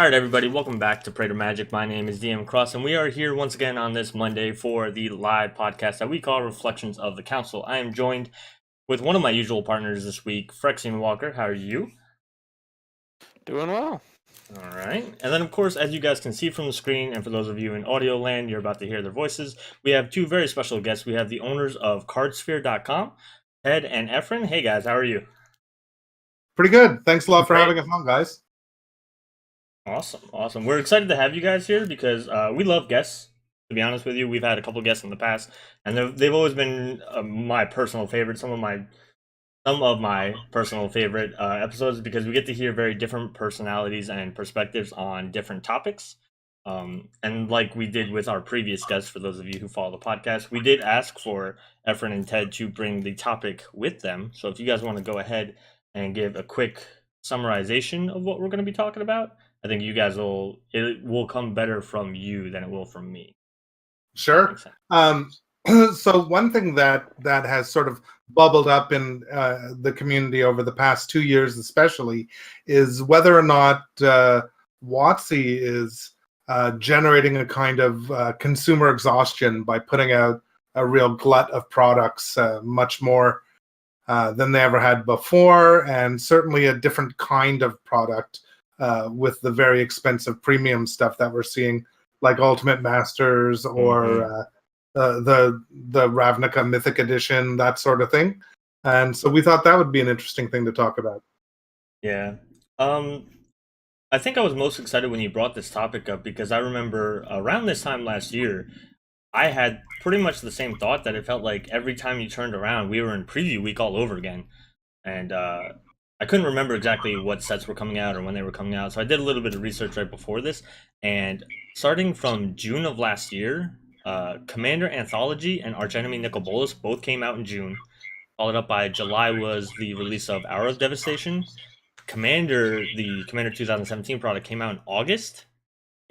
Alright everybody, welcome back to Prater Magic. My name is DM Cross, and we are here once again on this Monday for the live podcast that we call Reflections of the Council. I am joined with one of my usual partners this week, Frexian Walker. How are you? Doing well. Alright, and then of course, as you guys can see from the screen, and for those of you in audio land, you're about to hear their voices, we have two very special guests. We have the owners of cardsphere.com, Ted and Efren. Hey guys, how are you? Pretty good. Thanks a lot for Great. having us on, guys. Awesome. We're excited to have you guys here because we love guests. To be honest with you, we've had a couple guests in the past, and they've always been my personal favorite. Some of my personal favorite episodes because we get to hear very different personalities and perspectives on different topics. And like we did with our previous guests, for those of you who follow the podcast, we did ask for Efren and Ted to bring the topic with them. So if you guys want to go ahead and give a quick summarization of what we're going to be talking about, I think you guys it will come better from you than it will from me. Sure. So one thing that has sort of bubbled up in the community over the past 2 years especially is whether or not WotC is generating a kind of consumer exhaustion by putting out a real glut of products, much more than they ever had before, and certainly a different kind of product with the very expensive premium stuff that we're seeing, like Ultimate Masters or the Ravnica Mythic Edition, that sort of thing. And so we thought that would be an interesting thing to talk about. Yeah. I think I was most excited when you brought this topic up because I remember around this time last year, I had pretty much the same thought that it felt like every time you turned around, we were in preview week all over again. And I couldn't remember exactly what sets were coming out or when they were coming out, so I did a little bit of research right before this. And starting from June of last year, Commander Anthology and Archenemy Nicol Bolas both came out in June. Followed up by July was the release of Hour of Devastation. The Commander 2017 product came out in August.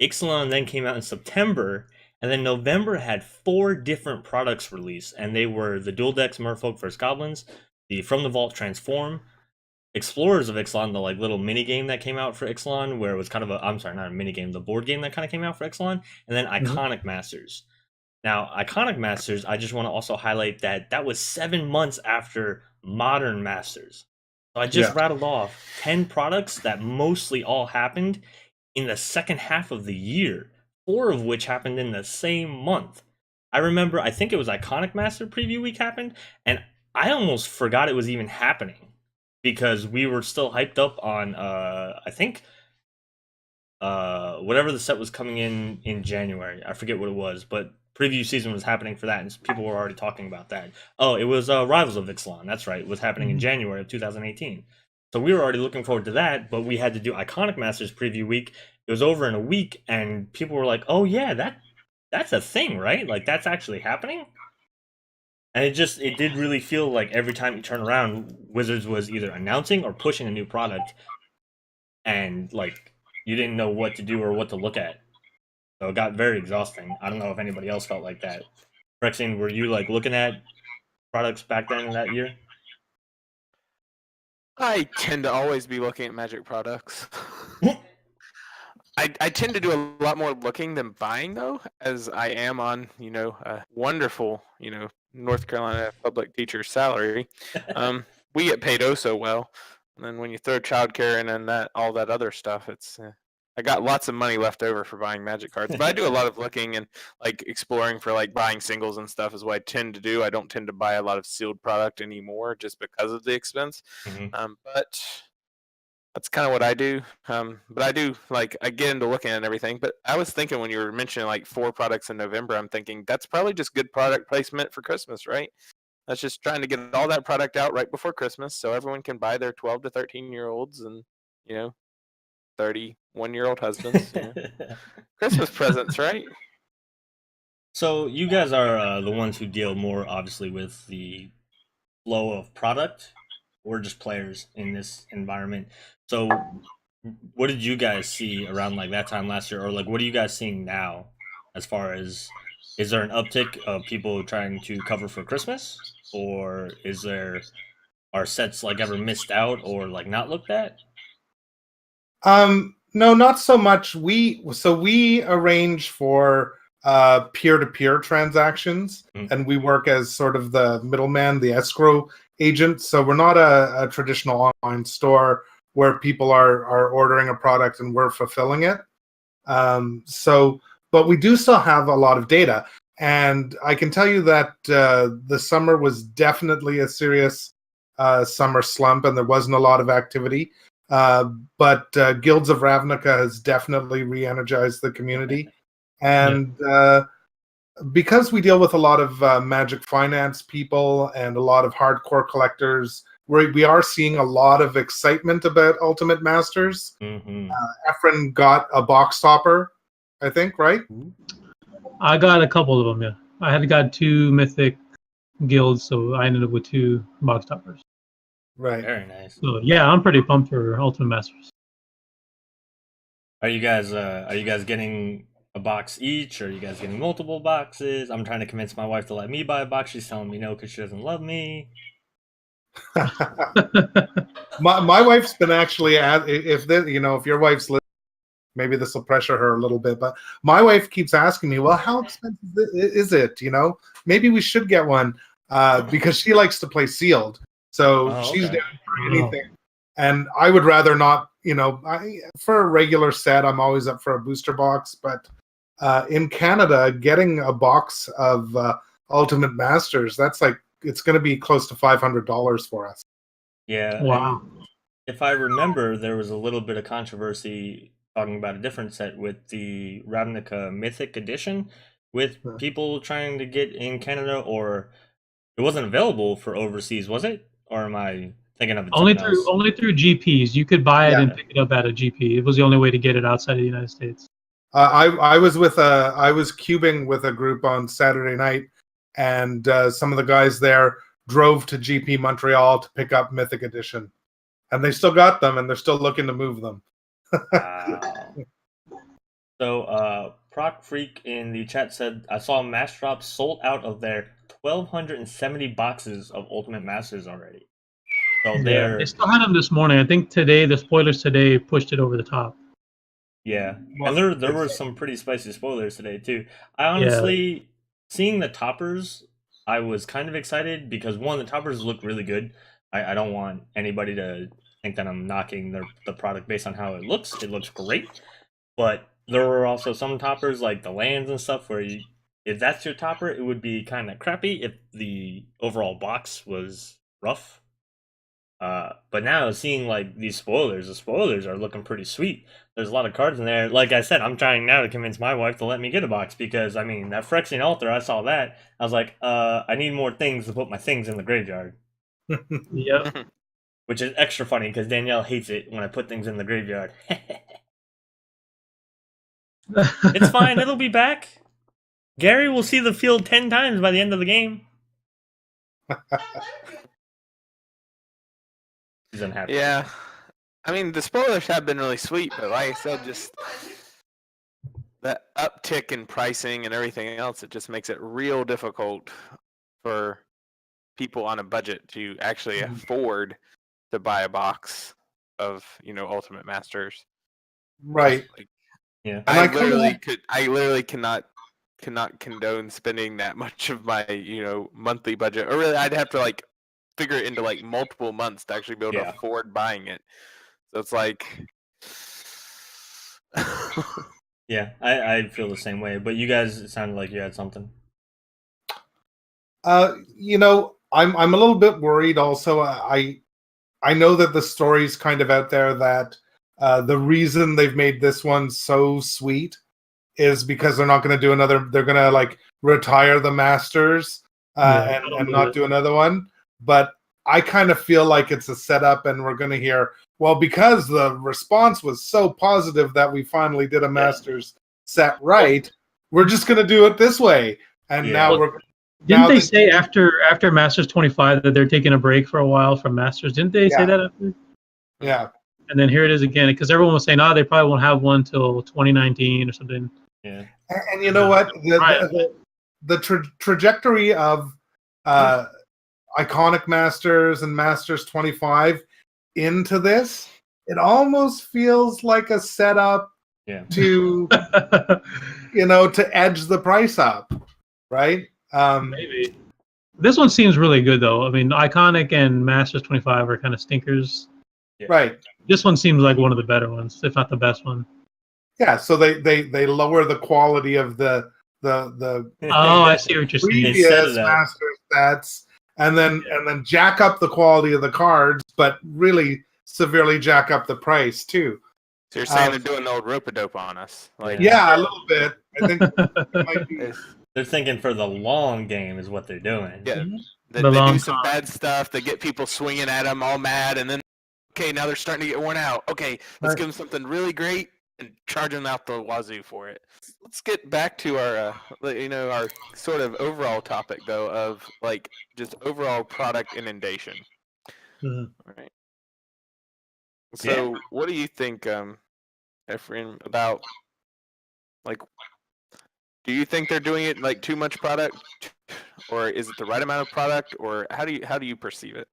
Ixalan then came out in September. And then November had 4 different products released, and they were the Dual Decks Merfolk vs. Goblins, the From the Vault Transform, Explorers of Ixalan, the like little mini game that came out for Ixalan, where it was kind of not a mini game, the board game that kind of came out for Ixalan, and then Iconic Masters. Now, Iconic Masters, I just want to also highlight that was 7 months after Modern Masters. So I just rattled off 10 products that mostly all happened in the second half of the year, 4 of which happened in the same month. I remember, I think it was Iconic Master Preview Week happened, and I almost forgot it was even happening because we were still hyped up on, I think, whatever the set was coming in January. I forget what it was, but preview season was happening for that, and people were already talking about that. Oh, it was Rivals of Ixalan. That's right. It was happening in January of 2018. So we were already looking forward to that, but we had to do Iconic Masters Preview Week. It was over in a week, and people were like, "Oh yeah, that's a thing, right? Like that's actually happening." And it did really feel like every time you turn around, Wizards was either announcing or pushing a new product, and like you didn't know what to do or what to look at. So it got very exhausting. I don't know if anybody else felt like that. Rexine, were you like looking at products back then in that year? I tend to always be looking at Magic products. I tend to do a lot more looking than buying, though, as I am on, a wonderful, North Carolina public teacher salary. We get paid oh so well. And then when you throw childcare in and all that other stuff, I got lots of money left over for buying Magic cards. But I do a lot of looking and like exploring for like buying singles and stuff is what I tend to do. I don't tend to buy a lot of sealed product anymore just because of the expense. But that's kind of what I do. But I do I get into looking at everything. But I was thinking when you were mentioning like 4 products in November, I'm thinking that's probably just good product placement for Christmas, right? That's just trying to get all that product out right before Christmas so everyone can buy their 12 to 13-year-olds and 31-year-old husbands. Christmas presents, right? So you guys are the ones who deal more obviously with the flow of product. We're just players in this environment. So what did you guys see around like that time last year, or like what are you guys seeing now as far as, is there an uptick of people trying to cover for Christmas, or are sets like ever missed out or like not looked at? No, not so much. We arrange for peer-to-peer transactions, and we work as sort of the middleman, the escrow agent. So we're not a traditional online store where people are ordering a product and we're fulfilling it. But we do still have a lot of data, and I can tell you that the summer was definitely a serious summer slump, and there wasn't a lot of activity. But Guilds of Ravnica has definitely re-energized the community, and because we deal with a lot of magic finance people and a lot of hardcore collectors, we are seeing a lot of excitement about Ultimate Masters. Efren got a box topper, I think, right? I got a couple of them. Yeah, I had got 2 mythic guilds, so I ended up with 2 box toppers. Right. Very nice. So yeah, I'm pretty pumped for Ultimate Masters. Are you guys getting a box each, or are you guys getting multiple boxes? I'm trying to convince my wife to let me buy a box. She's telling me no because she doesn't love me. my wife's been actually if your wife's listening, maybe this will pressure her a little bit, but my wife keeps asking me, well, how expensive is it? Maybe we should get one because she likes to play sealed. So she's down for anything. And I would rather not, for a regular set, I'm always up for a booster box. But in Canada, getting a box of Ultimate Masters, it's going to be close to $500 for us. Yeah. Wow. If I remember, there was a little bit of controversy talking about a different set with the Ravnica Mythic Edition, with people trying to get in Canada, or it wasn't available for overseas, was it? Or am I thinking of it? Only through GPs. You could buy it and pick it up at a GP. It was the only way to get it outside of the United States. I was cubing with a group on Saturday night, and some of the guys there drove to GP Montreal to pick up Mythic Edition, and they still got them, and they're still looking to move them. Wow. So, Proc Freak in the chat said, I saw Mass Drop sold out of their 1,270 boxes of Ultimate Masters already. So they still had them this morning. I think today, the spoilers today pushed it over the top. Yeah, and there were some pretty spicy spoilers today too. I honestly, seeing the toppers, I was kind of excited because one, the toppers look really good. I don't want anybody to think that I'm knocking the product based on how it looks. It looks great, but there were also some toppers like the lands and stuff where if that's your topper, it would be kind of crappy if the overall box was rough. But now seeing like these spoilers, the spoilers are looking pretty sweet. There's a lot of cards in there. Like I said, I'm trying now to convince my wife to let me get a box because that Phyrexian Altar, I saw that. I was like, I need more things to put my things in the graveyard. Yep. Which is extra funny because Danielle hates it when I put things in the graveyard. It's fine, it'll be back. Gary will see the field 10 times by the end of the game. He's unhappy. Yeah. I mean, the spoilers have been really sweet, but like I said, just that uptick in pricing and everything else, it just makes it real difficult for people on a budget to actually afford to buy a box of, Ultimate Masters. Right. Yeah. I literally cannot condone spending that much of my, monthly budget. Or really, I'd have to figure it into multiple months to actually be able to afford buying it. So it's like yeah, I feel the same way. But you guys, it sounded like you had something. I'm a little bit worried also. I know that the story's kind of out there that the reason they've made this one so sweet is because they're not going to do another. They're going to retire the Masters and not do another one. But I kind of feel like it's a setup, and we're going to hear, well, because the response was so positive that we finally did a Masters set right, we're just going to do it this way. And now we're. Didn't they say after Masters 25 that they're taking a break for a while from Masters? Didn't they say that after? Yeah. And then here it is again, because everyone was saying, they probably won't have one till 2019 or something. Yeah. And you know what? The trajectory of Iconic Masters and Masters 25 into this it almost feels like a setup to to edge the price up, right? Maybe. This one seems really good though. I mean, Iconic and Masters 25 are kind of stinkers. Right. This one seems like one of the better ones, if not the best one. Yeah, so they lower the quality of the Oh, I see what you're saying. previous master sets, and then jack up the quality of the cards, but really severely jack up the price too. So you're saying they're doing the old rope-a-dope on us? Like, yeah, a little bit. I think it might be. They're thinking for the long game is what they're doing. Yeah, they do some bad stuff. They get people swinging at them all mad, and then okay, now they're starting to get worn out. Okay, let's give them something really great and charge them out the wazoo for it. Let's get back to our our sort of overall topic though of like just overall product inundation. Mm-hmm. All right. So, what do you think, Efren, about like? Do you think they're doing it like too much product, or is it the right amount of product, or how do you perceive it?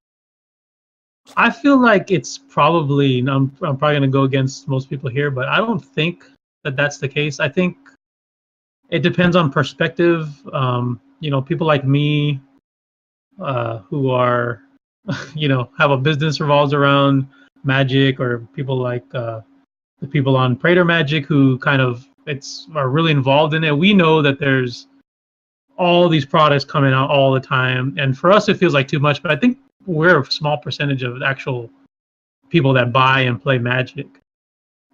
I feel like it's probably. I'm probably going to go against most people here, but I don't think that that's the case. I think it depends on perspective. People like me, who are, have a business revolves around Magic, or people like the people on Praetor Magic who kind of are really involved in it. We know that there's all these products coming out all the time, and for us it feels like too much. But I think we're a small percentage of actual people that buy and play Magic,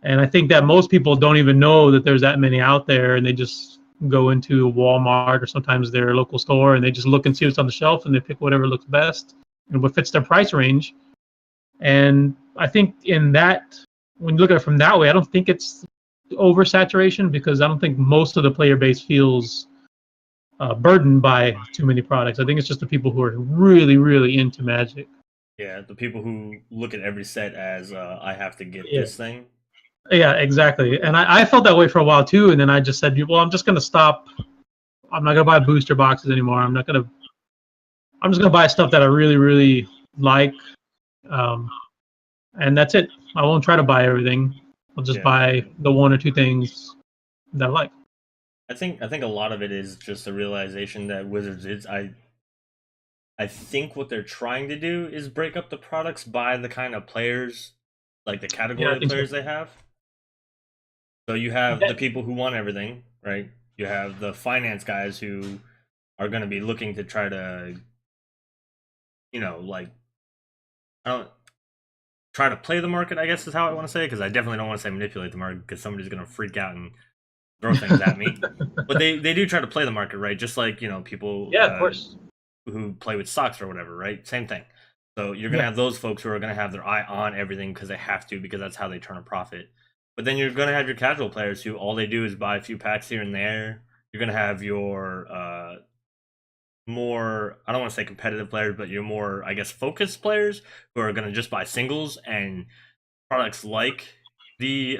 and I think that most people don't even know that there's that many out there, and they just go into Walmart or sometimes their local store and they just look and see what's on the shelf and they pick whatever looks best and what fits their price range. And I think in that, when you look at it from that way, I don't think it's oversaturation, because I don't think most of the player base feels burdened by too many products. I think it's just the people who are really, really into Magic. Yeah, the people who look at every set as I have to get this thing. Yeah, exactly. And I felt that way for a while too. And then I just said, well, I'm just going to stop. I'm not going to buy booster boxes anymore. I'm just going to buy stuff that I really, really like. And that's it. I won't try to buy everything. I'll just buy the one or two things that I like. I think a lot of it is just the realization that Wizards is I think what they're trying to do is break up the products by the kind of players, like the category of players they have. So you have the people who want everything, right? You have the finance guys who are going to be looking to try to, try to play the market, I guess is how I want to say it, because I definitely don't want to say manipulate the market, because somebody's going to freak out and throw things at me. But they do try to play the market, right? Just like, people of course, who play with stocks or whatever, right? Same thing. So you're going to have those folks who are going to have their eye on everything because they have to, because that's how they turn a profit. But then you're going to have your casual players who all they do is buy a few packs here and there. You're going to have your more, I don't want to say competitive players, but your more, I guess, focused players who are going to just buy singles, and products like the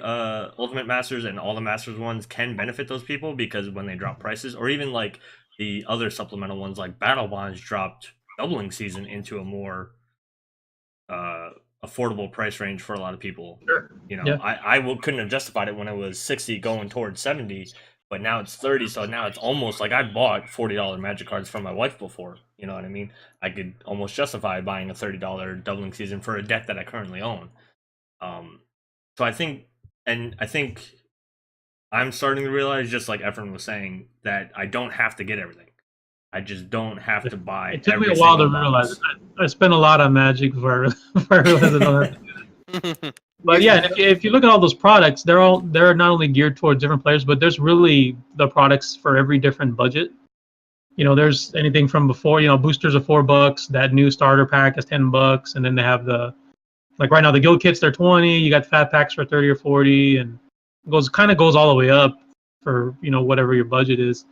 Ultimate Masters and all the Masters ones can benefit those people, because when they drop prices, or even like the other supplemental ones like Battle Bonds dropped doubling season into a more affordable price range for a lot of people. Sure. I couldn't have justified it when it was 60 going towards 70, but now it's 30, so now it's almost like I bought $40 Magic cards for my wife before. You know what I mean? I could almost justify buying a $30 doubling season for a deck that I currently own. So I think I'm starting to realize, just like Efren was saying, that I don't have to get everything. I just don't have to buy. It took me a while to realize. I spent a lot on Magic before I realized I don't have to do that. But yeah, and if you look at all those products, they're not only geared towards different players, but there's really the products for every different budget. There's anything from before, boosters are $4, that new starter pack is $10, and then they have like right now the guild kits, they're 20. You got fat packs for 30 or 40, and it goes all the way up for whatever your budget is.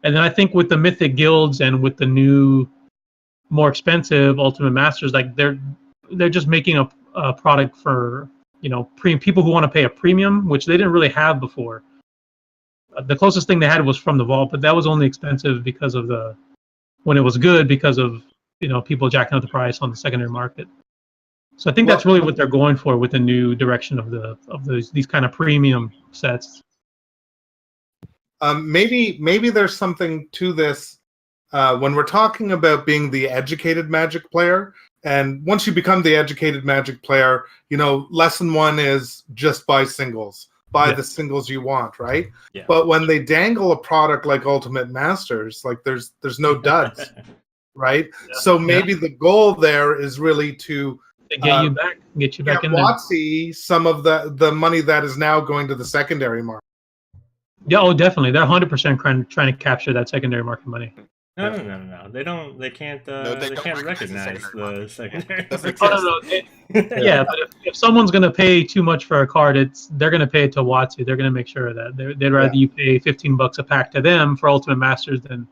And then I think with the Mythic guilds and with the new, more expensive Ultimate Masters, like they're just making a product for people who want to pay a premium, which they didn't really have before. The closest thing they had was from the vault, but that was only expensive because of when it was good, because of people jacking up the price on the secondary market. So I think Well- that's really what they're going for with the new direction of these kind of premium sets. Maybe there's something to this when we're talking about being the educated Magic player. And once you become the educated Magic player, lesson one is just buy singles, buy the singles you want, right? Yeah. But when they dangle a product like Ultimate Masters, like there's no duds, right? So maybe the goal there is really to get you back, get you back in there. WotC some of the money that is now going to the secondary market. Yeah, oh, definitely. They're 100% trying to capture that secondary market money. No. They don't. They can't. They can't recognize the secondary. Oh, no. Yeah, but if someone's going to pay too much for a card, they're going to pay it to WotC. They're going to make sure that they'd rather you pay $15 a pack to them for Ultimate Masters than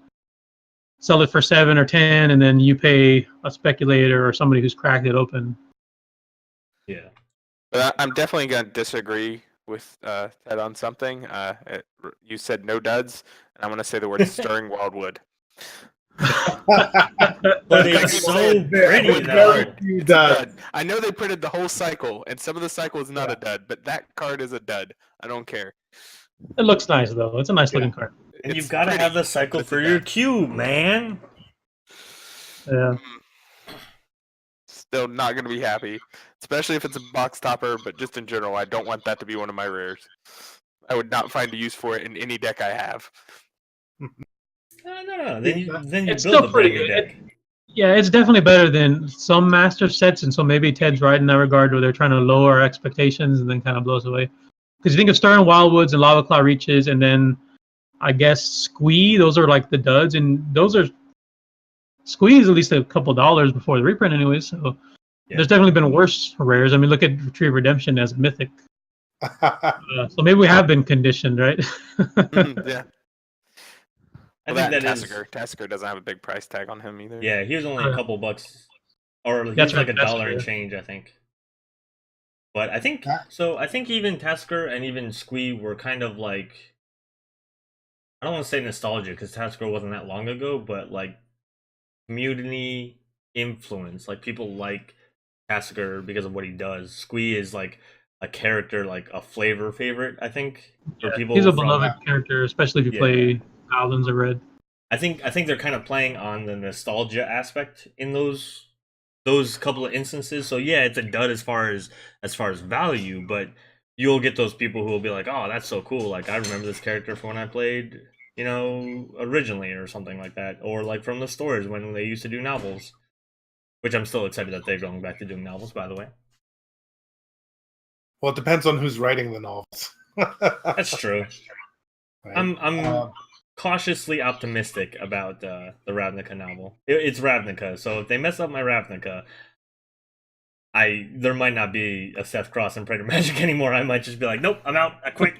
sell it for 7 or 10, and then you pay a speculator or somebody who's cracked it open. Yeah. But I'm definitely going to disagree with Ted on something. You said no duds, and I'm going to say the word stirring wildwood. But it's so pretty though. I know they printed the whole cycle, and some of the cycle is not a dud, but that card is a dud. I don't care. It looks nice though. It's a nice looking card. And you've got to have the cycle for your cube, man. Yeah. Still not going to be happy, especially if it's a box topper. But just in general, I don't want that to be one of my rares. I would not find a use for it in any deck I have. No. Then you it's build still a pretty brand new good. deck. Yeah, it's definitely better than some master sets, and so maybe Ted's right in that regard, where they're trying to lower our expectations and then kind of blows away. Because you think of Stirring Wildwoods and Lava Claw Reaches, and then I guess Squee, those are like the duds, and those are Squeeze at least a couple $dollars before the reprint, anyways. So there's definitely been worse rares. I mean, look at Retrieve Redemption as Mythic. So maybe we have been conditioned, right? Yeah. I think that Tassiger. Tassiger doesn't have a big price tag on him either. Yeah, he was only a couple bucks, or he That's was like right, $1 and Tassiger. change, I think. But I think so. I think even Tasker and even Squee were kind of like, I don't want to say nostalgia because Tasker wasn't that long ago, but like community influence. Like people like Tasker because of what he does. Squee is like a character, like a flavor favorite, I think, for people. He's a beloved character, especially if you play Goblins or Red. I think they're kind of playing on the nostalgia aspect in those couple of instances. So yeah, it's a dud as far as value, but you'll get those people who will be like, "Oh, that's so cool! Like I remember this character from when I played, originally or something like that, or like from the stores when they used to do novels." Which I'm still excited that they're going back to doing novels, by the way. Well, it depends on who's writing the novels. That's true. Right? I'm cautiously optimistic about the Ravnica novel. It's Ravnica, so if they mess up my Ravnica, there might not be a Seth Cross and Praetor Magic anymore. I might just be like, nope, I'm out. I quit.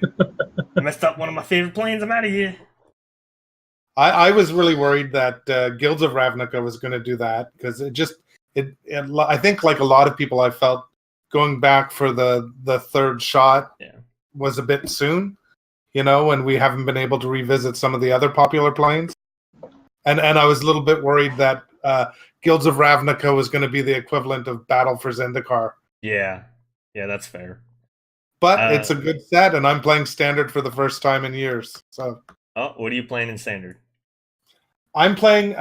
I messed up one of my favorite planes. I'm out of here. I was really worried that Guilds of Ravnica was going to do that because I think like a lot of people, I felt going back for the third shot was a bit soon. And we haven't been able to revisit some of the other popular planes. And I was a little bit worried that Guilds of Ravnica was going to be the equivalent of Battle for Zendikar. Yeah, that's fair. But it's a good set, and I'm playing Standard for the first time in years. So. Oh, what are you playing in Standard? I'm playing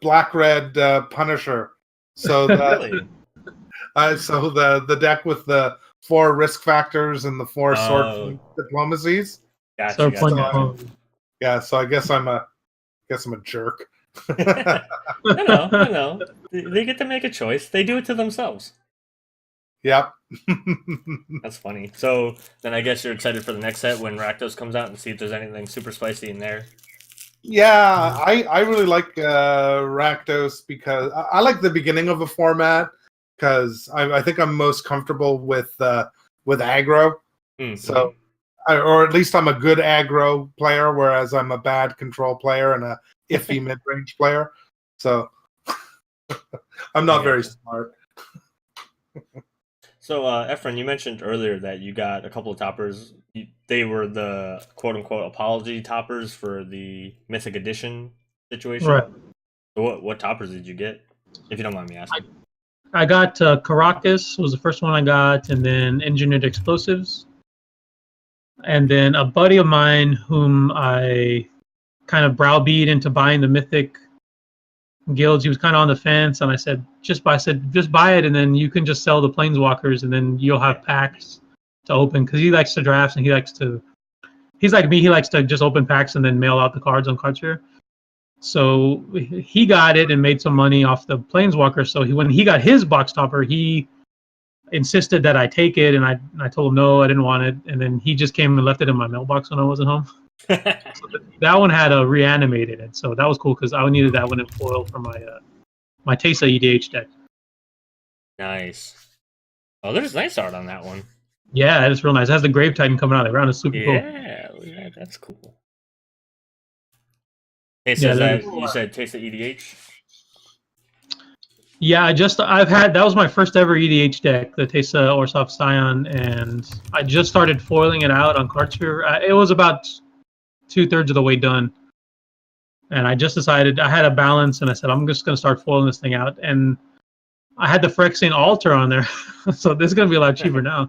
Black-Red Punisher. So really? So the deck with the 4 risk factors and the 4 sword diplomacies. Gotcha. Yeah, so I guess I'm a jerk. I know. They get to make a choice. They do it to themselves. Yep. That's funny. So then I guess you're excited for the next set when Rakdos comes out and see if there's anything super spicy in there. Yeah, I really like Rakdos because I like the beginning of a format because I think I'm most comfortable with aggro. Mm-hmm. So. Or at least I'm a good aggro player, whereas I'm a bad control player and a iffy mid-range player. So I'm not very smart. So, Efren, you mentioned earlier that you got a couple of toppers. They were the quote-unquote apology toppers for the Mythic Edition situation. Right. So what toppers did you get, if you don't mind me asking? I got Caracas was the first one I got, and then Engineered Explosives, and then a buddy of mine whom I kind of browbeat into buying the Mythic guilds. He was kind of on the fence, and I said, just buy it, and then you can just sell the Planeswalkers, and then you'll have packs to open, because he likes to drafts and he's like me. He likes to just open packs and then mail out the cards on Cardsphere. So he got it and made some money off the Planeswalker. So when he got his box topper, he insisted that I take it, and I told him no, I didn't want it, and then he just came and left it in my mailbox when I wasn't home. So that one had a reanimated it, so that was cool because I needed that one in foil for my Tesa EDH deck. Nice. Oh, there's nice art on that one. Yeah, it's real nice. It has the Grave Titan coming out of the ground. It's super cool. Yeah, that's cool. Hey, so you said Tesa EDH? Yeah, that was my first ever EDH deck, the Tesa Orsov Scion, and I just started foiling it out on Cardsphere. It was about 2/3 of the way done, and I just decided I had a balance, and I said I'm just going to start foiling this thing out, and I had the Phyrexian Altar on there, so this is going to be a lot cheaper now.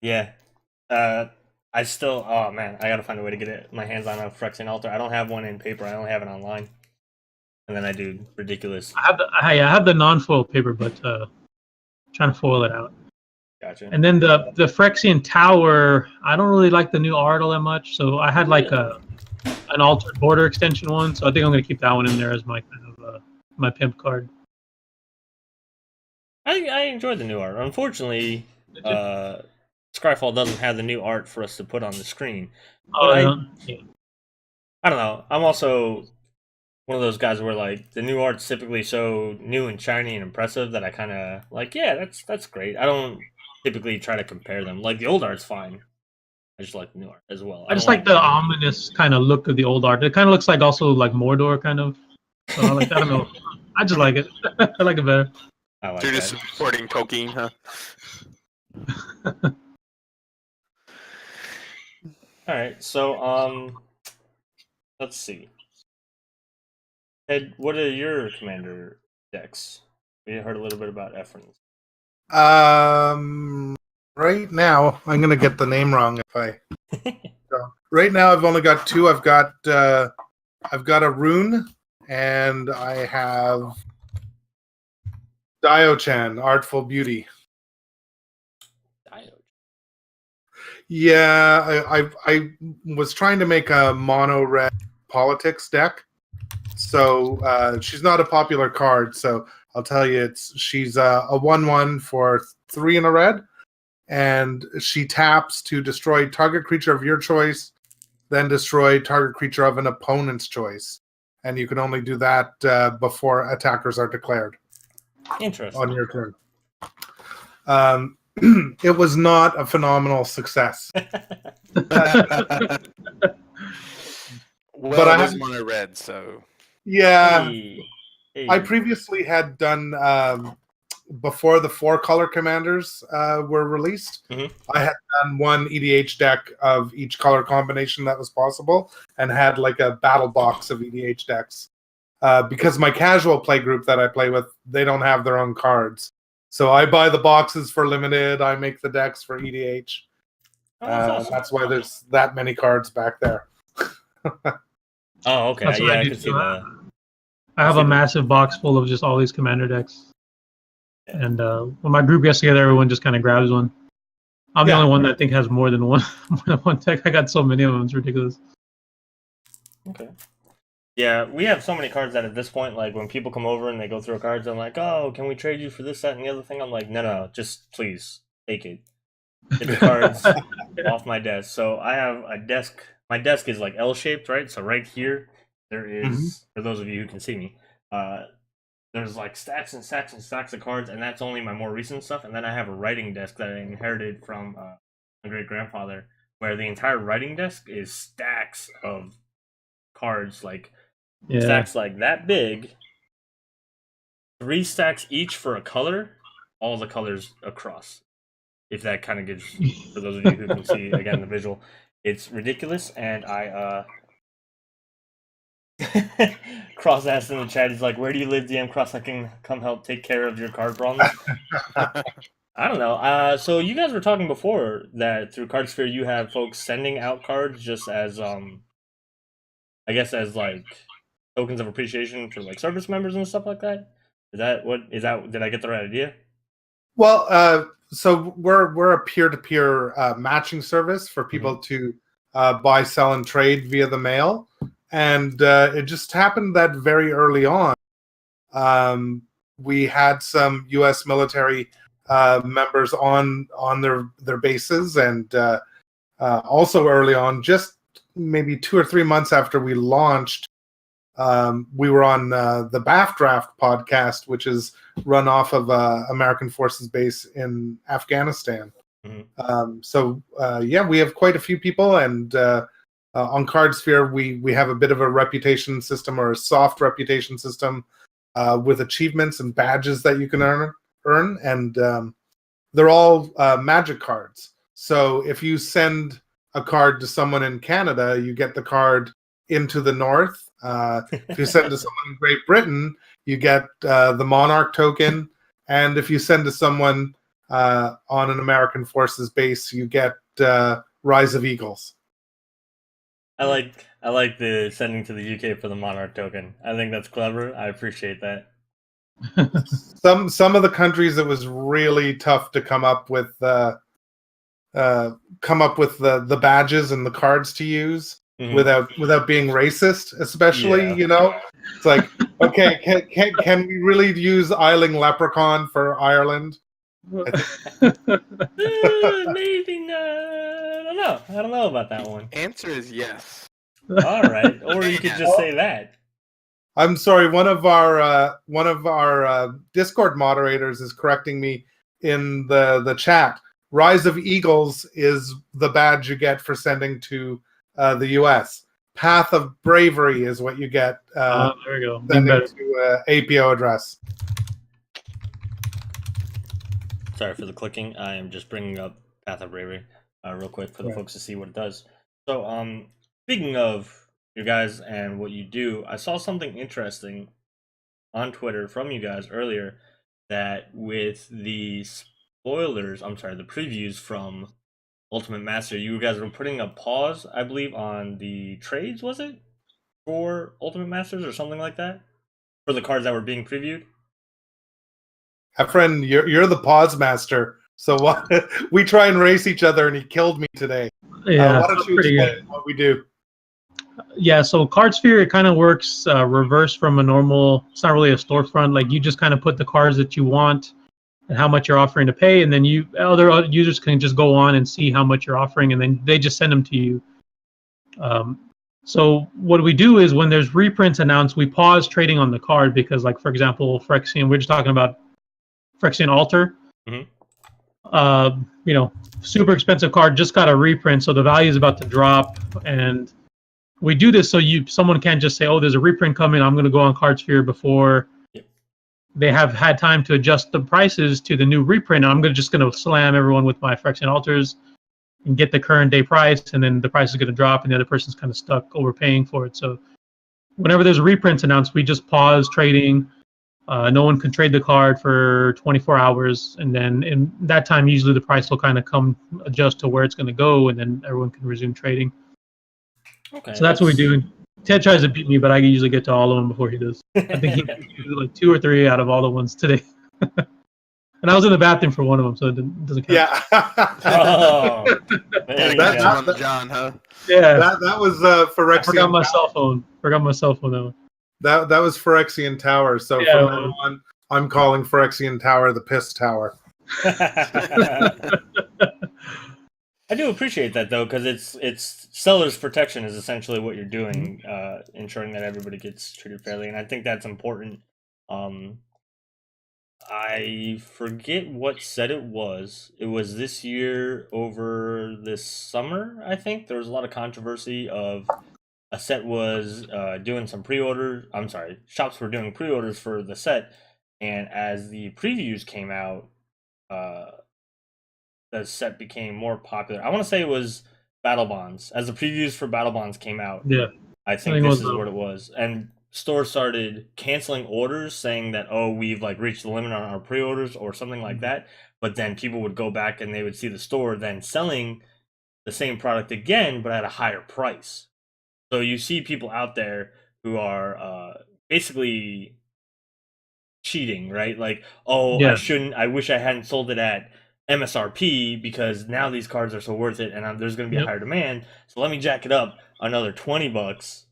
Yeah. I still, oh man, I gotta find a way to get my hands on a Phyrexian Altar. I don't have one in paper. I only have it online. And then I do ridiculous. I have the non-foil paper, but trying to foil it out. Gotcha. And then the Phyrexian Tower, I don't really like the new art all that much, so I had like an altered border extension one, so I think I'm gonna keep that one in there as my kind of my pimp card. I enjoyed the new art. Unfortunately, Scryfall doesn't have the new art for us to put on the screen. But I don't know. I'm also one of those guys where like the new art's typically so new and shiny and impressive that I kind of like, yeah, that's great. I don't typically try to compare them. Like the old art's fine. I just like the new art as well. I just like the ominous kind of look of the old art. It kind of looks like also like Mordor kind of. So I don't know. I just like it. I like it better. I like You're that. just supporting Tolkien, huh? All right, so let's see. Ed, what are your commander decks? We heard a little bit about Efren's. Right now, I'm gonna get the name wrong if I. Right now, I've only got two. I've got a rune, and I have Dio-chan, Artful Beauty. Yeah, I was trying to make a mono red politics deck, so she's not a popular card. So I'll tell you, she's a 1/1 for 3 in a red, and she taps to destroy target creature of your choice, then destroy target creature of an opponent's choice, and you can only do that before attackers are declared. Interesting. On your turn. It was not a phenomenal success. Well, but I was mono red, so yeah. Hey. I previously had done before the 4-color commanders were released. Mm-hmm. I had done one EDH deck of each color combination that was possible, and had like a battle box of EDH decks. Because my casual play group that I play with, they don't have their own cards. So I buy the boxes for limited. I make the decks for EDH. Awesome. That's why there's that many cards back there. Oh, okay. That's what Yeah, I I do can see too. that. I have a massive box full of just all these commander decks. And when my group gets together, everyone just kind of grabs one. I'm the only one that I think has more than one deck. I got so many of them. It's ridiculous. Okay. Yeah, we have so many cards that at this point, like when people come over and they go through cards, I'm like, oh, can we trade you for this, that, and the other thing? I'm like, no, just please take it. Get the cards off my desk. So I have a desk. My desk is like L-shaped, right? So right here, there is, for those of you who can see me, there's like stacks and stacks and stacks of cards, and that's only my more recent stuff. And then I have a writing desk that I inherited from my great-grandfather, where the entire writing desk is stacks of cards, like stacks like that big, 3 stacks each for a color, all the colors across. If that kind of gives, for those of you who can see again the visual, it's ridiculous. And I Cross asked in the chat, he's like, "Where do you live, DM Cross? I can come help take care of your card problems." I don't know. So you guys were talking before that through CardSphere you have folks sending out cards just as I guess as like tokens of appreciation for like service members and stuff like that. Is that what is that? Did I get the right idea? Well, so we're a peer-to-peer matching service for people to buy, sell, and trade via the mail, and it just happened that very early on, we had some U.S. military members on their bases, and also early on, just maybe 2 or 3 months after we launched, we were on the BAF Draft podcast, which is run off of American Forces Base in Afghanistan. So we have quite a few people, and on CardSphere, we have a bit of a reputation system, or a soft reputation system, with achievements and badges that you can earn, and they're all magic cards. So if you send a card to someone in Canada, you get the card into the north. If you send to someone in Great Britain, you get the Monarch token, and if you send to someone on an American Forces base, you get Rise of Eagles. I like the sending to the UK for the Monarch token. I think that's clever. I appreciate that. Some of the countries, it was really tough to come up with the badges and the cards to use without being racist, especially. It's like, okay, can we really use Eiling Leprechaun for Ireland? Maybe not. I don't know about that one. Answer is yes. All right, or you could just say that. I'm sorry. One of our Discord moderators is correcting me in the chat. Rise of Eagles is the badge you get for sending to the U.S. Path of Bravery is what you get. There we go. Sending to APO address. Sorry for the clicking. I am just bringing up Path of Bravery real quick for the folks to see what it does. So, speaking of you guys and what you do, I saw something interesting on Twitter from you guys earlier that with the the previews from Ultimate Master, you guys were putting a pause, I believe, on the trades, was it? For Ultimate Masters or something like that? For the cards that were being previewed? Efren, you're the pause master. So we try and race each other, and he killed me today. Yeah, why don't you explain what we do? Yeah, so CardSphere, it kind of works reverse from a normal. It's not really a storefront. Like, you just kind of put the cards that you want and how much you're offering to pay, and then other users can just go on and see how much you're offering, and then they just send them to you. So what we do is when there's reprints announced, we pause trading on the card because, like, for example, Phyrexian, we're just talking about Phyrexian Altar. Super expensive card, just got a reprint, so the value is about to drop, and we do this so someone can't just say, "Oh, there's a reprint coming. I'm going to go on CardSphere before they have had time to adjust the prices to the new reprint. I'm just going to slam everyone with my Phyrexian Altars and get the current day price, and then the price is going to drop, and the other person's kind of stuck overpaying for it." So whenever there's reprints announced, we just pause trading. No one can trade the card for 24 hours, and then in that time, usually the price will kind of adjust to where it's going to go, and then everyone can resume trading. Okay. So that's what we do. Ted tries to beat me, but I usually get to all of them before he does. I think he beat like 2 or 3 out of all the ones today. And I was in the bathroom for one of them, so it doesn't count. Yeah. On the John, huh? Yeah. That was Phyrexian. I forgot my cell phone. That one. That was Phyrexian Tower. So from now on, I'm calling Phyrexian Tower the Piss Tower. I do appreciate that though, because it's seller's protection is essentially what you're doing, ensuring that everybody gets treated fairly, and I think that's important. I forget what set it was. It was this year over this summer, I think. There was a lot of controversy of a set was doing some pre-orders. I'm sorry, shops were doing pre-orders for the set, and as the previews came out, the set became more popular. I want to say it was Battle Bonds. As the previews for Battle Bonds came out, I think this is what it was. And stores started canceling orders saying that, oh, we've like reached the limit on our pre-orders or something like that. But then people would go back and they would see the store then selling the same product again, but at a higher price. So you see people out there who are basically cheating, right? Like, oh, Yeah. I wish I hadn't sold it at MSRP because now these cards are so worth it and there's going to be a higher demand. So let me jack it up another $20.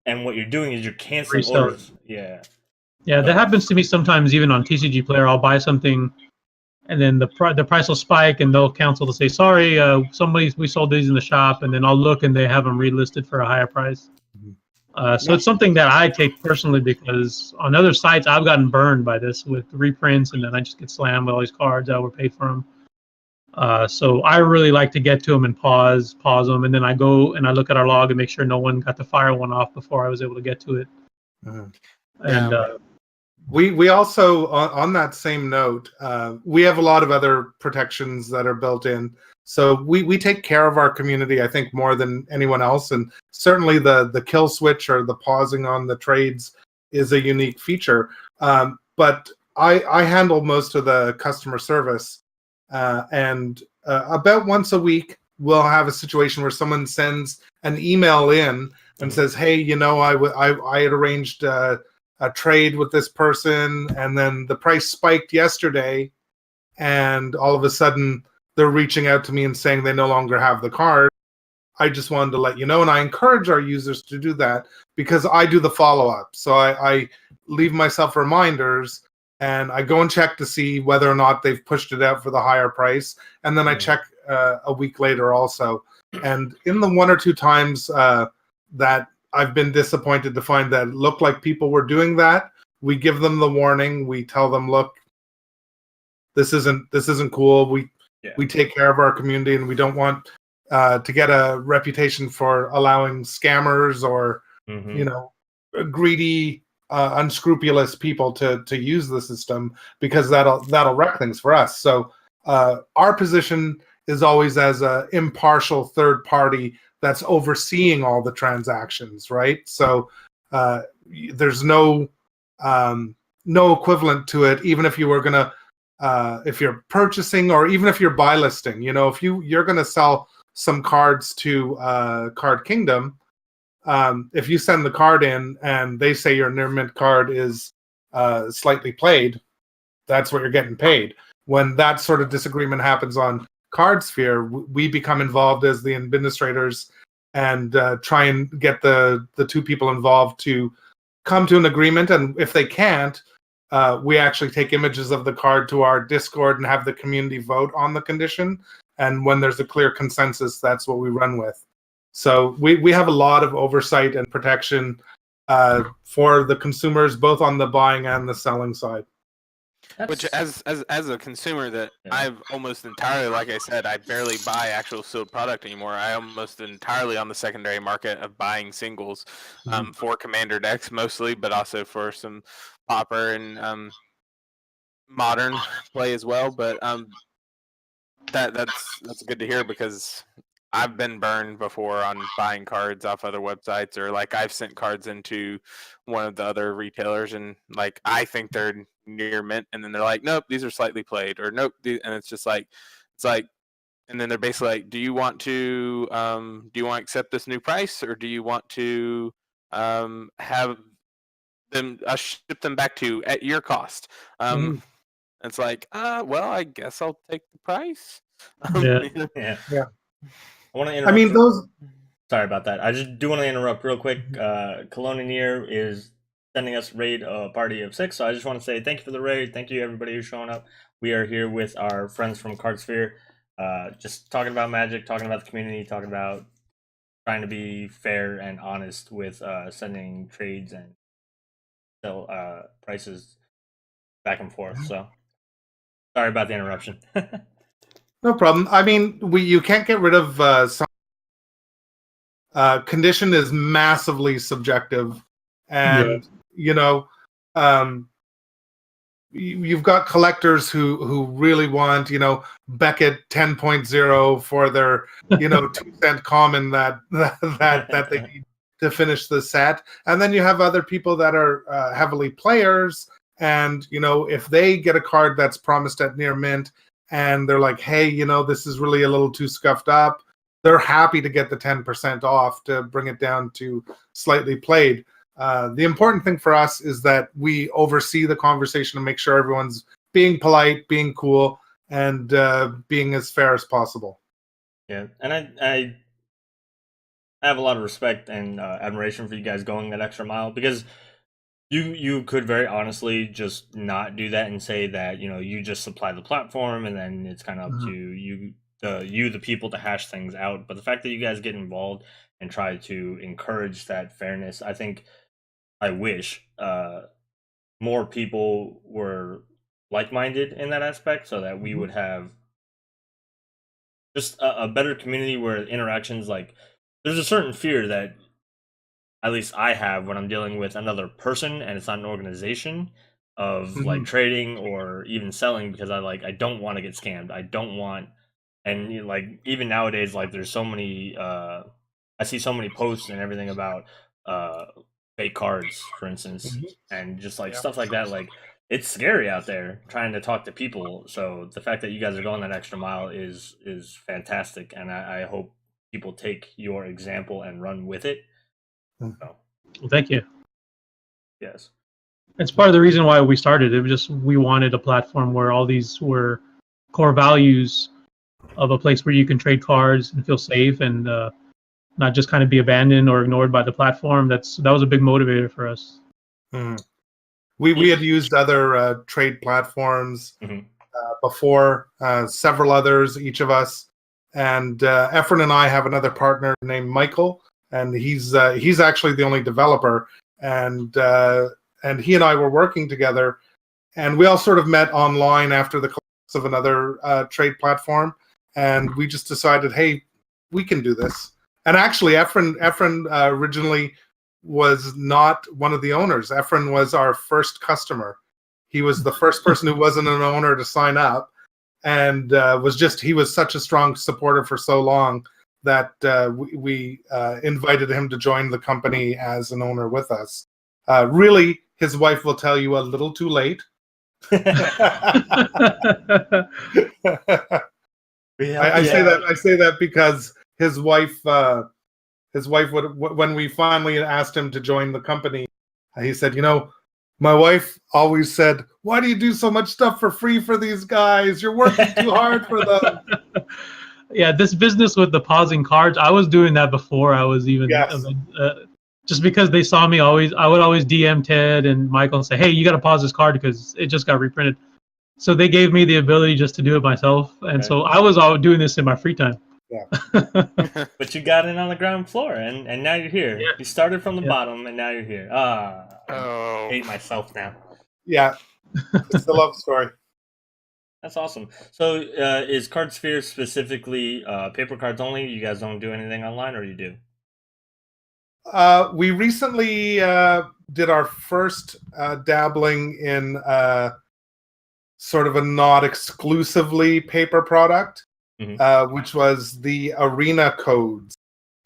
And what you're doing is you're canceling orders. Yeah. Yeah, that happens to me sometimes even on TCG Player. I'll buy something and then the price will spike and they'll cancel to say, sorry, we sold these in the shop, and then I'll look and they have them relisted for a higher price. So it's something that I take personally because on other sites I've gotten burned by this with reprints, and then I just get slammed with all these cards I overpaid for them. So I really like to get to them and pause them, and then I go and I look at our log and make sure no one got to fire one off before I was able to get to it. And we also, on that same note, we have a lot of other protections that are built in. So we take care of our community, I think, more than anyone else. And certainly the kill switch or the pausing on the trades is a unique feature. But I handle most of the customer service. And about once a week, we'll have a situation where someone sends an email in and says, hey, I had arranged a trade with this person, and then the price spiked yesterday, and all of a sudden they're reaching out to me and saying they no longer have the card. I just wanted to let you know, and I encourage our users to do that because I do the follow-up. So I leave myself reminders, and I go and check to see whether or not they've pushed it out for the higher price, and then I check a week later also. And in the one or two times that I've been disappointed to find that it looked like people were doing that, we give them the warning. We tell them, look, this isn't cool. We take care of our community, and we don't want to get a reputation for allowing scammers or greedy, unscrupulous people to use the system, because that'll wreck things for us. So our position is always as an impartial third party that's overseeing all the transactions, right? So there's no equivalent to it, even if you were gonna if you're purchasing, or even if you're buy listing. If you're gonna sell some cards to Card Kingdom, if you send the card in and they say your near mint card is slightly played, that's what you're getting paid. When that sort of disagreement happens on CardSphere, we become involved as the administrators and try and get the two people involved to come to an agreement. And if they can't, we actually take images of the card to our Discord and have the community vote on the condition. And when there's a clear consensus, that's what we run with. So we have a lot of oversight and protection for the consumers, both on the buying and the selling side. Which, as a consumer, that I've almost entirely, like I said, I barely buy actual sealed product anymore. I almost entirely on the secondary market of buying singles for Commander decks mostly, but also for some Pauper and Modern play as well. But that's good to hear, because I've been burned before on buying cards off other websites, or like I've sent cards into one of the other retailers and like I think they're near mint, and then they're like, nope, these are slightly played, or nope, and it's like, and then they're basically like, do you want to accept this new price, or do you want to have them ship them back to you at your cost? It's like, well, I guess I'll take the price. Yeah. I want to interrupt. I mean, those. Sorry about that. I just do want to interrupt real quick. Colonineer is sending us raid party of 6, so I just want to say thank you for the raid. Thank you everybody who's showing up. We are here with our friends from CardSphere, just talking about Magic, talking about the community, talking about trying to be fair and honest with sending trades and sell prices back and forth. So sorry about the interruption. No problem. I mean, you can't get rid of some. Condition is massively subjective, and you've got collectors who really want Beckett 10.0 for their 2-cent common that they need to finish the set. And then you have other people that are heavily players, and if they get a card that's promised at near mint and they're like, hey, this is really a little too scuffed up, they're happy to get the 10% off to bring it down to slightly played. The important thing for us is that we oversee the conversation and make sure everyone's being polite, being cool, and being as fair as possible. Yeah, and I have a lot of respect and admiration for you guys going that extra mile, because you could very honestly just not do that and say that you just supply the platform and then it's kind of up to the people to hash things out. But the fact that you guys get involved and try to encourage that fairness, I wish more people were like-minded in that aspect, so that we would have just a better community where interactions, like, there's a certain fear that at least I have when I'm dealing with another person and it's not an organization, of like trading or even selling, because I don't want to get scammed. I don't want, and like even nowadays, like there's so many I see so many posts and everything about fake cards, for instance, and just like stuff like that. Like, it's scary out there trying to talk to people. So the fact that you guys are going that extra mile is fantastic, and I hope people take your example and run with it. So, Well, thank you. yes. It's part of the reason why we started. It was just we wanted a platform where all these were core values of a place where you can trade cards and feel safe, and not just kind of be abandoned or ignored by the platform. That was a big motivator for us. We had used other trade platforms before, several others, each of us, and Efren and I have another partner named Michael, and he's actually the only developer, and he and I were working together, and we all sort of met online after the collapse of another trade platform, and we just decided, hey, we can do this. And actually, Efren originally was not one of the owners. Efren was our first customer. He was the first person who wasn't an owner to sign up, and he was such a strong supporter for so long that we invited him to join the company as an owner with us. Really, his wife will tell you a little too late. I say that because his wife would, when we finally asked him to join the company, he said, my wife always said, why do you do so much stuff for free for these guys? You're working too hard for them. Yeah, this business with the pausing cards, I was doing that before I was even just because they saw me I would always DM Ted and Michael and say, hey, you got to pause this card because it just got reprinted. So they gave me the ability just to do it myself, and so I was all doing this in my free time. Yeah. But you got in on the ground floor, and now you're here. You started from the bottom, and now you're here. I hate myself now. Yeah, it's the love story. That's awesome. So is CardSphere specifically paper cards only? You guys don't do anything online, or you do? We recently did our first dabbling in sort of a not exclusively paper product, which was the arena codes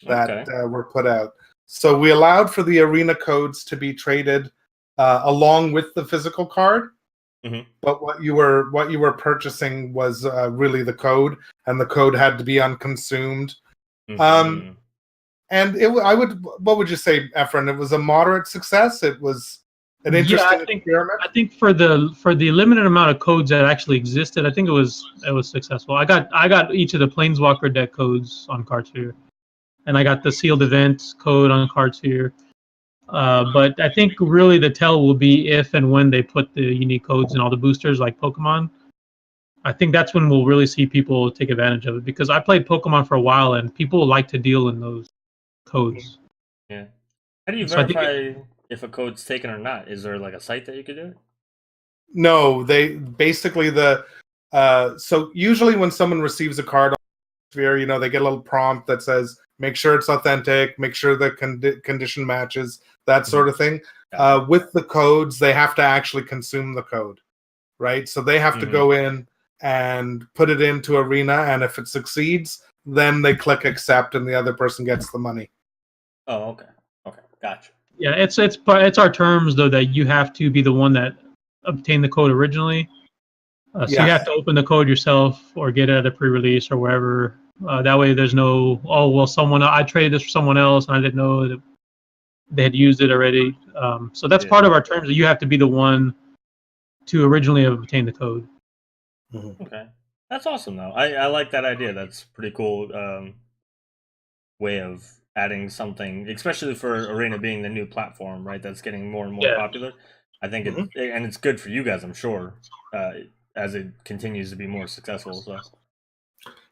that were put out. So we allowed for the arena codes to be traded along with the physical card. But what you were purchasing was really the code, and the code had to be unconsumed. And what would you say, Efren? It was a moderate success. It was an interesting experiment. I think for the limited amount of codes that actually existed, I think it was successful. I got each of the Planeswalker deck codes on CardSphere, and I got the sealed event code on CardSphere. But I think really the tell will be if and when they put the unique codes in all the boosters like Pokemon. I think that's when we'll really see people take advantage of it, because I played Pokemon for a while and people like to deal in those codes. Yeah. How do you verify if a code's taken or not? Is there like a site that you could do it? No, they basically so usually when someone receives a card on Sphere, they get a little prompt that says, make sure it's authentic, make sure the condition matches, that sort of thing. With the codes, they have to actually consume the code, right? So they have to go in and put it into Arena, and if it succeeds, then they click accept and the other person gets the money. Oh, okay. Gotcha. Yeah, it's our terms though that you have to be the one that obtained the code originally. So you Yes. have to open the code yourself or get it at a pre-release or wherever. That way, there's no I traded this for someone else and I didn't know that they had used it already. So that's part of our terms that you have to be the one to originally have obtained the code. Okay, that's awesome though. I like that idea. That's pretty cool. Way of adding something, especially for Arena being the new platform, right? That's getting more and more popular. I think and it's good for you guys, I'm sure, as it continues to be more successful. So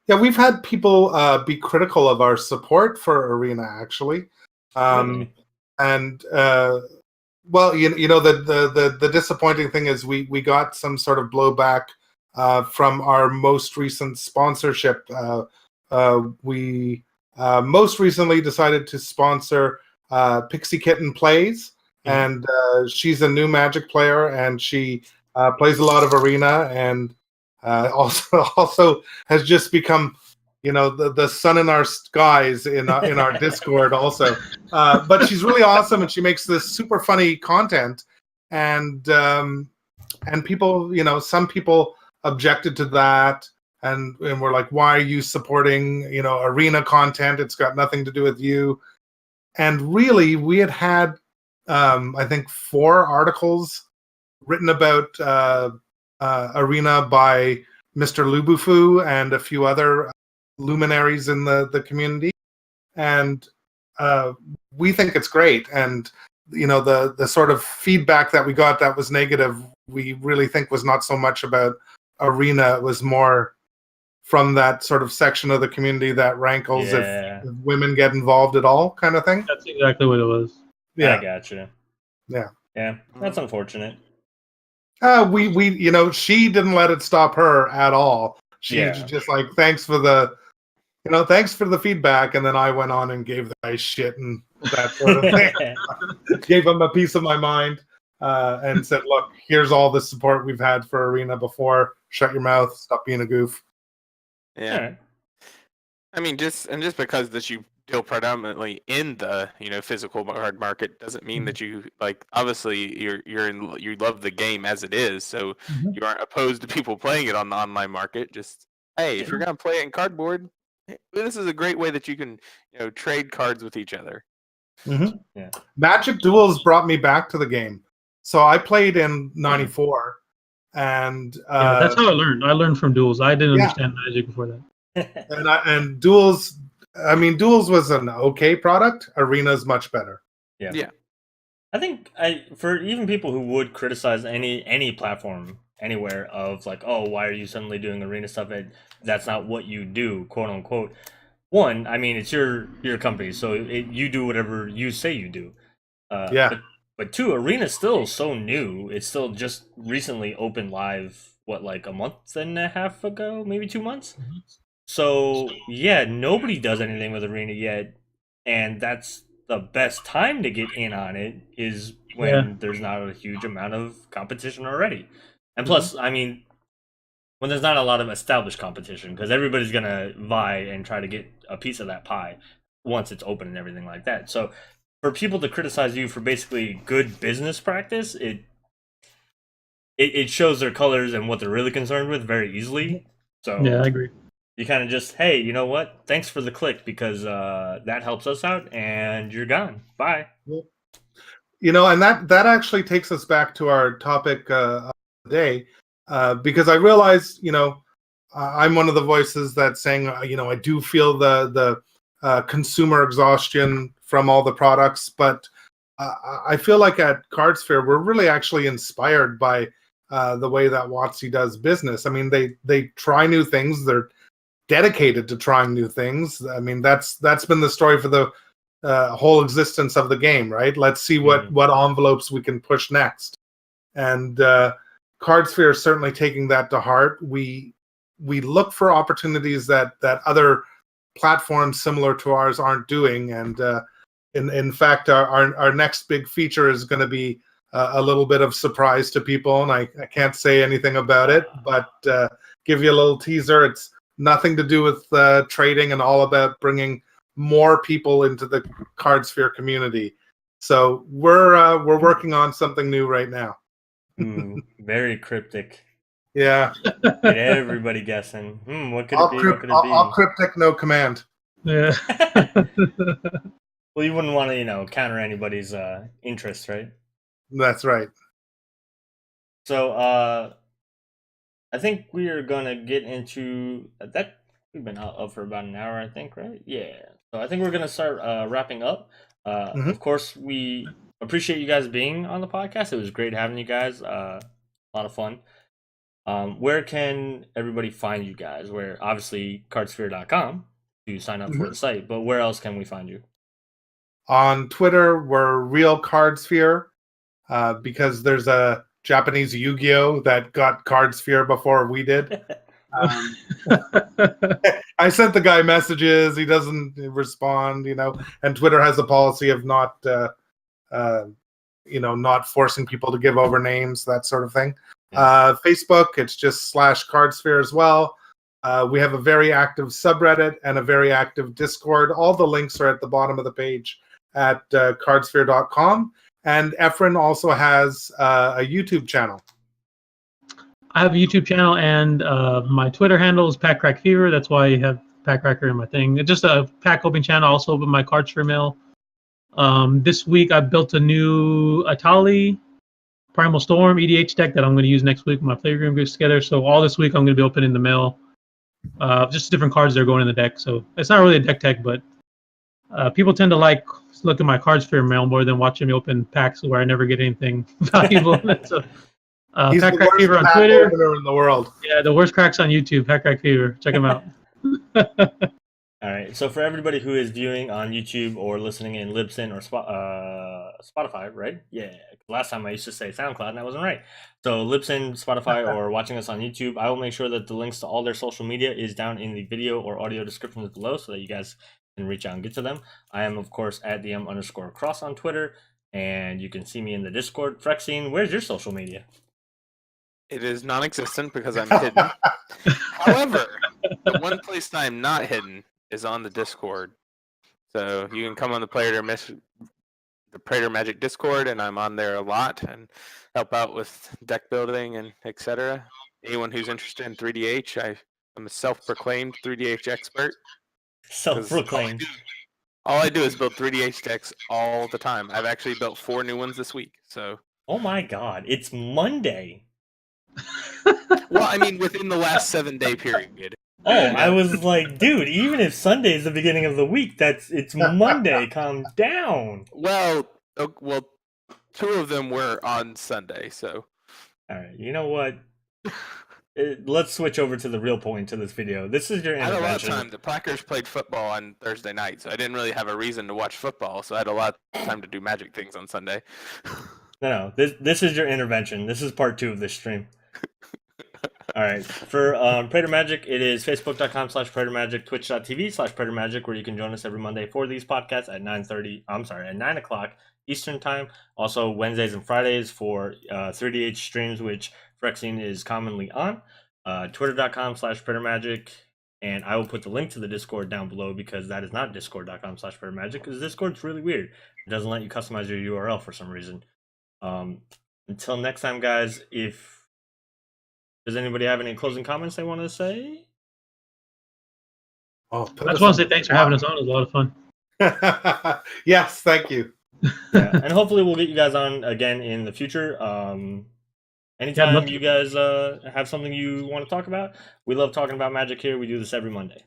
yeah, we've had people be critical of our support for Arena, actually, really? and well, you know, the disappointing thing is we got some sort of blowback from our most recent sponsorship. We most recently decided to sponsor Pixie Kitten Plays, and she's a new Magic player, and she plays a lot of Arena, and also has just become, you know, the sun in our skies in our Discord also. But she's really awesome, and she makes this super funny content, and people, you know, some people objected to that. And we're like, why are you supporting, you know, Arena content? It's got nothing to do with you. And really, we had I think 4 articles written about Arena by Mr. Lubufu and a few other luminaries in the community. And we think it's great. And, you know, the sort of feedback that we got that was negative, we really think was not so much about Arena. It was more from that sort of section of the community that rankles if women get involved at all, kind of thing. That's exactly what it was. Yeah, I gotcha. Yeah, that's unfortunate. We you know, she didn't let it stop her at all. She just like, thanks for the feedback, and then I went on and gave the guy shit and that sort of thing. Gave him a piece of my mind, and said, look, here's all the support we've had for Arena before. Shut your mouth. Stop being a goof. Yeah. Right. I mean, just because that you deal predominantly in the, you know, physical card market doesn't mean that you, like, obviously you love the game as it is, so you aren't opposed to people playing it on the online market. Just, hey, if you're gonna play it in cardboard, this is a great way that you can, you know, trade cards with each other. Yeah. Magic Duels brought me back to the game. So I played in '94. And that's how I learned. I learned from Duels. I didn't understand Magic before that. and Duels, I mean, Duels was an okay product. Arena's much better. Yeah. I think for even people who would criticize any platform anywhere of like, oh, why are you suddenly doing Arena stuff? That's not what you do, quote unquote. One, I mean, it's your company, so you do whatever you say you do. But 2, Arena's still so new. It's still just recently opened live, like a month and a half ago, maybe 2 months? So, yeah, nobody does anything with Arena yet, and that's the best time to get in on it is when there's not a huge amount of competition already. And plus, I mean, when there's not a lot of established competition, because everybody's going to vie and try to get a piece of that pie once it's open and everything like that. So, for people to criticize you for basically good business practice, it shows their colors and what they're really concerned with very easily. So yeah, I agree. You kind of just, hey, you know what? Thanks for the click because that helps us out, and you're gone. Bye. You know, and that actually takes us back to our topic of the day, because I realize, you know, I'm one of the voices that's saying, you know, I do feel the consumer exhaustion from all the products, but I feel like at Cardsphere we're really actually inspired by the way that WotC does business. I mean, they try new things. They're dedicated to trying new things. I mean, that's been the story for the whole existence of the game, right? Let's see what envelopes we can push next. And Cardsphere is certainly taking that to heart. We look for opportunities that other platforms similar to ours aren't doing, and in fact, our next big feature is going to be a little bit of surprise to people, and I can't say anything about it, but give you a little teaser. It's nothing to do with trading and all about bringing more people into the Cardsphere community. So we're working on something new right now. Ooh, very cryptic. Yeah. Get everybody guessing. What could All, it be? crypt, What could it all be? cryptic, no command. Yeah. Well, you wouldn't want to, counter anybody's interest, right? That's right. So, I think we are gonna get into that. We've been up for about an hour, I think, right? Yeah. So I think we're gonna start wrapping up. Mhm. Of course, we appreciate you guys being on the podcast. It was great having you guys. A lot of fun. Where can everybody find you guys? Where obviously cardsphere.com to sign up for the site, but where else can we find you? On Twitter, we're Real Card Sphere because there's a Japanese Yu-Gi-Oh that got Card Sphere before we did. I sent the guy messages. He doesn't respond, and Twitter has a policy of not not forcing people to give over names, that sort of thing. Facebook, it's just /cardsphere as well. We have a very active subreddit and a very active Discord. All the links are at the bottom of the page at cardsphere.com. And Efren also has a YouTube channel. I have a YouTube channel, and my Twitter handle is PackCrackFever. That's why I have PackCracker in my thing. It's just a pack opening channel. Also open my cards for mail. This week I built a new Atali Primal Storm EDH deck that I'm going to use next week when my playroom gets together. So all this week I'm going to be opening the mail. Just different cards that are going in the deck. So it's not really a deck tech, but people tend to like look at my cards for mail more than watching me open packs where I never get anything valuable. So He's Pack the Crack worst Fever on pack Twitter. opener in the world. Yeah, the worst cracks on YouTube. Pack Crack Fever. Check them out. All right. So for everybody who is viewing on YouTube or listening in Libsyn or Spotify, right? Yeah. Last time I used to say SoundCloud and I wasn't right. So Libsyn, Spotify, or watching us on YouTube, I will make sure that the links to all their social media is down in the video or audio descriptions below so that you guys can reach out and get to them. I am, of course, at DM_cross on Twitter, and you can see me in the Discord. Frexine, where's your social media? It is non-existent because I'm hidden. However, the one place I'm not hidden is on the Discord. So you can come on the Praetor Magic Discord, and I'm on there a lot and help out with deck building and etc. Anyone who's interested in 3DH, I'm a self-proclaimed 3DH expert. Self-proclaimed. All I do is build 3DH decks all the time. I've actually built 4 new ones this week. So. Oh my God! It's Monday. Well, I mean, within the last 7-day period. Oh, I was like, dude, even if Sunday is the beginning of the week, it's Monday. Calm down. Well, 2 of them were on Sunday, so. All right, you know what? Let's switch over to the real point to this video. This is your intervention. I had a lot of time. The Packers played football on Thursday night, so I didn't really have a reason to watch football, so I had a lot of time to do magic things on Sunday. No, this is your intervention. This is part 2 of this stream. All right, for Praetor Magic, it is facebook.com/PraetorMagic, twitch.tv/PraetorMagic, where you can join us every Monday for these podcasts at 9 o'clock Eastern time. Also Wednesdays and Fridays for 3DH streams, which Frexine is commonly on. Twitter.com/PraetorMagic, and I will put the link to the Discord down below because that is not discord.com/PraetorMagic because Discord's really weird. It doesn't let you customize your URL for some reason. Until next time, guys, does anybody have any closing comments they want to say? Oh, I just want to say thanks for having us on. It was a lot of fun. Yes, thank you. Yeah, and hopefully we'll get you guys on again in the future. Anytime you guys have something you want to talk about, we love talking about magic here. We do this every Monday.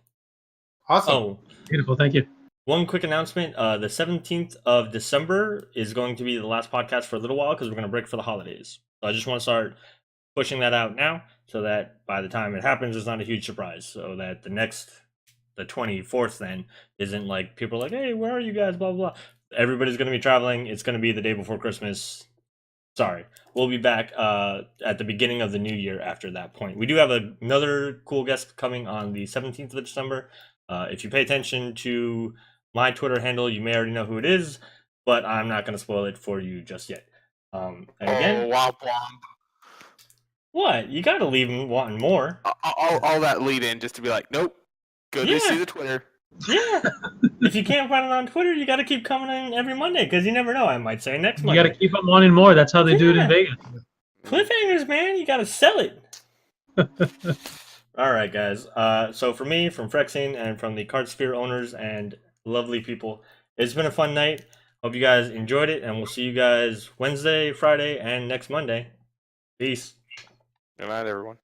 Awesome. Oh, beautiful. Thank you. One quick announcement. The 17th of December is going to be the last podcast for a little while because we're going to break for the holidays. So I just want to start pushing that out now so that by the time it happens, it's not a huge surprise. So that the 24th then isn't like people are like, hey, where are you guys? Blah, blah, blah. Everybody's going to be traveling. It's going to be the day before Christmas. Sorry. We'll be back at the beginning of the new year after that point. We do have another cool guest coming on the 17th of December. If you pay attention to my Twitter handle, you may already know who it is, but I'm not going to spoil it for you just yet. And again, womp womp. What? You got to leave them wanting more. All that lead in just to be like, nope. Go to see the Twitter. Yeah. If you can't find it on Twitter, you got to keep coming in every Monday because you never know. I might say next You Monday. got to keep them wanting more. That's how they do it in Yeah. Vegas. Cliffhangers, man. You got to sell it. All right, guys. So for me, from Frexing, and from the Card Sphere owners and lovely people, it's been a fun night. Hope you guys enjoyed it, and we'll see you guys Wednesday, Friday, and next Monday. Peace. Good night, everyone.